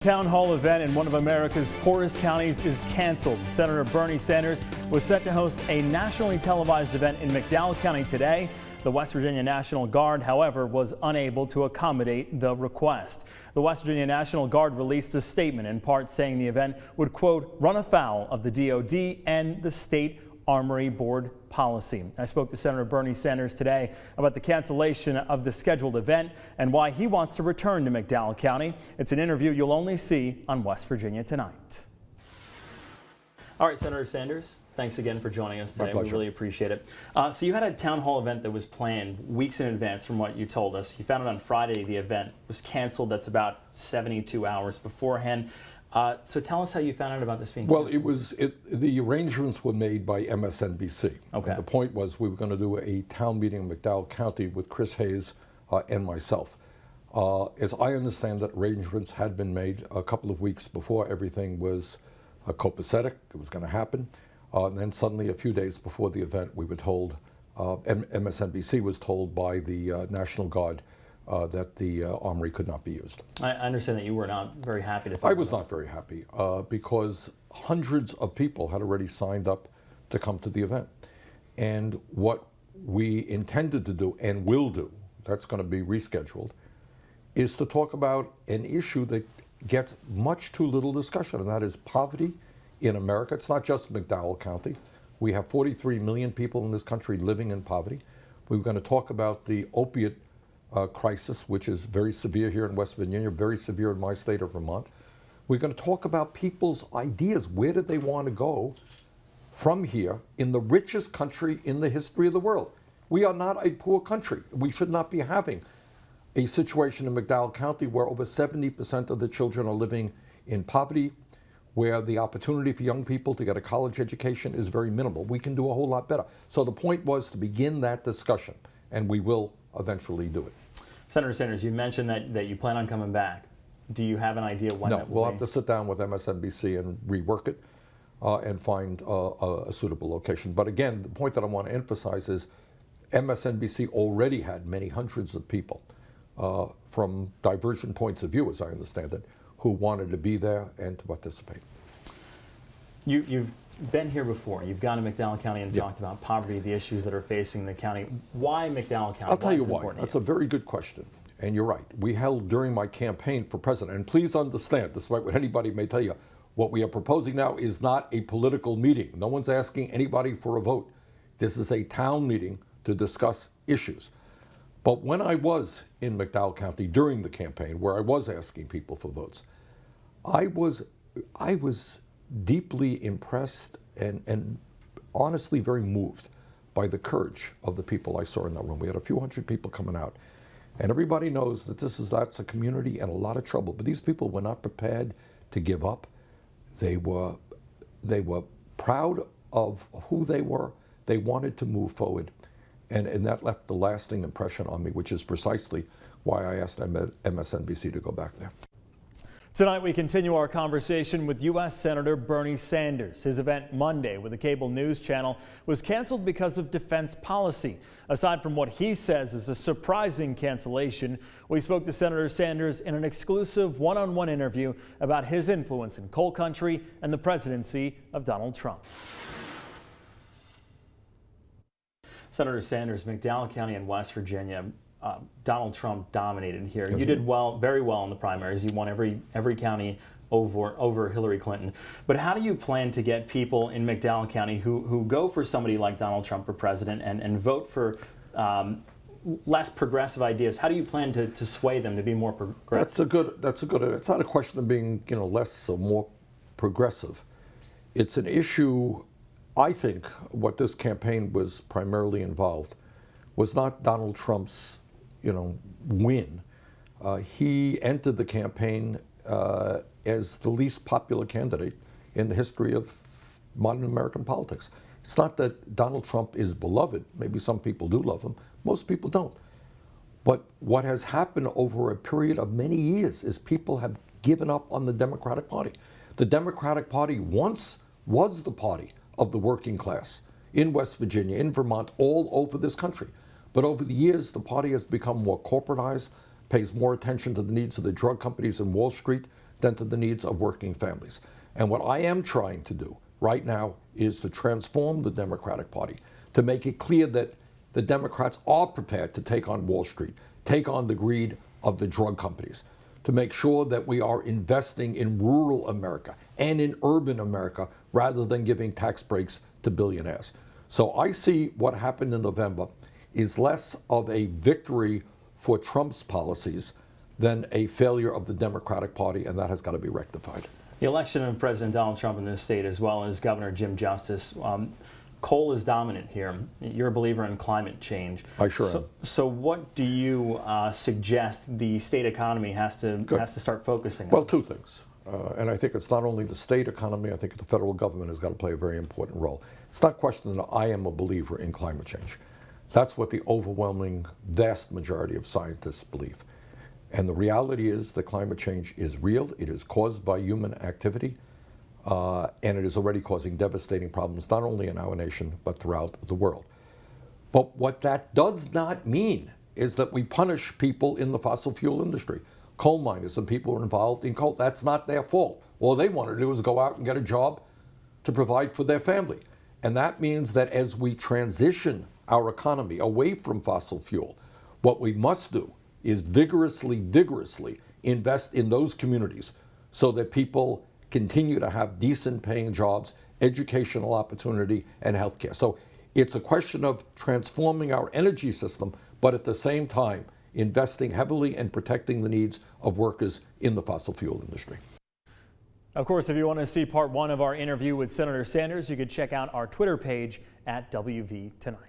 Town hall event in one of America's poorest counties is canceled. Senator Bernie Sanders was set to host a nationally televised event in McDowell County today. The West Virginia National Guard, however, was unable to accommodate the request. The West Virginia National Guard released a statement in part saying the event would, quote, run afoul of the DOD and the state Armory Board policy. I spoke to Senator Bernie Sanders today about the cancellation of the scheduled event and why he wants to return to McDowell County. It's an interview you'll only see on West Virginia Tonight. All right, Senator Sanders, thanks again for joining us today. We really appreciate it. So you had a town hall event that was planned weeks in advance from what you told us. You found out on Friday the event was canceled. That's about 72 hours beforehand. So tell us how you found out about this being canceled. Well, the arrangements were made by MSNBC. Okay. And the point was we were going to do a town meeting in McDowell County with Chris Hayes and myself. As I understand it, arrangements had been made a couple of weeks before everything was copacetic. It was going to happen. And then suddenly, a few days before the event, we were told, MSNBC was told by the National Guard that the Armory could not be used. I understand that you were not very happy to find out. I was not very happy because hundreds of people had already signed up to come to the event. And what we intended to do and will do, that's going to be rescheduled, is to talk about an issue that gets much too little discussion, and that is poverty in America. It's not just McDowell County. We have 43 million people in this country living in poverty. We're going to talk about the opiate crisis, which is very severe here in West Virginia, very severe in my state of Vermont. We're going to talk about people's ideas. Where do they want to go from here in the richest country in the history of the world? We are not a poor country. We should not be having a situation in McDowell County where over 70% of the children are living in poverty, where the opportunity for young people to get a college education is very minimal. We can do a whole lot better. So the point was to begin that discussion, and we will eventually do it. Senator Sanders, you mentioned that you plan on coming back. Do you have an idea when that will be? No, we'll have to sit down with MSNBC and rework it and find a suitable location. But again, the point that I want to emphasize is MSNBC already had many hundreds of people from divergent points of view, as I understand it, who wanted to be there and to participate. You've been here before. You've gone to McDowell County and talked about poverty, the issues that are facing the county. Why McDowell County? I'll tell you why. That's a very good question. And you're right. We held during my campaign for president, and please understand, despite what anybody may tell you, what we are proposing now is not a political meeting. No one's asking anybody for a vote. This is a town meeting to discuss issues. But when I was in McDowell County during the campaign, where I was asking people for votes, I was deeply impressed and honestly very moved by the courage of the people I saw in that room. We had a few hundred people coming out. And everybody knows that that's a community and a lot of trouble. But these people were not prepared to give up. They were proud of who they were. They wanted to move forward. And that left the lasting impression on me, which is precisely why I asked MSNBC to go back there. Tonight we continue our conversation with U.S. Senator Bernie Sanders. His event Monday with a cable news channel was canceled because of defense policy. Aside from what he says is a surprising cancellation, we spoke to Senator Sanders in an exclusive one-on-one interview about his influence in coal country and the presidency of Donald Trump. Senator Sanders, McDowell County in West Virginia, Donald Trump dominated here. You did very well in the primaries. You won every county over Hillary Clinton. But how do you plan to get people in McDowell County who go for somebody like Donald Trump for president and vote for less progressive ideas? How do you plan to sway them to be more progressive? That's a good. It's not a question of being less or more progressive. It's an issue. I think what this campaign was primarily involved was not Donald Trump's win. He entered the campaign as the least popular candidate in the history of modern American politics. It's not that Donald Trump is beloved. Maybe some people do love him. Most people don't. But what has happened over a period of many years is people have given up on the Democratic Party. The Democratic Party once was the party of the working class in West Virginia, in Vermont, all over this country. But over the years, the party has become more corporatized, pays more attention to the needs of the drug companies in Wall Street, than to the needs of working families. And what I am trying to do right now is to transform the Democratic Party, to make it clear that the Democrats are prepared to take on Wall Street, take on the greed of the drug companies, to make sure that we are investing in rural America and in urban America rather than giving tax breaks to billionaires. So I see what happened in November is less of a victory for Trump's policies than a failure of the Democratic Party, and that has got to be rectified. The election of President Donald Trump in this state, as well as Governor Jim Justice, coal is dominant here. You're a believer in climate change. I sure am. So what do you suggest the state economy has to start focusing on? Well, two things. And I think it's not only the state economy, I think the federal government has got to play a very important role. It's not a question that I am a believer in climate change. That's what the overwhelming, vast majority of scientists believe. And the reality is that climate change is real. It is caused by human activity, and it is already causing devastating problems, not only in our nation, but throughout the world. But what that does not mean is that we punish people in the fossil fuel industry. Coal miners and people who are involved in coal, that's not their fault. All they want to do is go out and get a job to provide for their family. And that means that as we transition our economy away from fossil fuel, what we must do is vigorously invest in those communities so that people continue to have decent paying jobs, educational opportunity, and health care. So it's a question of transforming our energy system, but at the same time, investing heavily and protecting the needs of workers in the fossil fuel industry. Of course, if you want to see part 1 of our interview with Senator Sanders, you could check out our Twitter page at WV Tonight.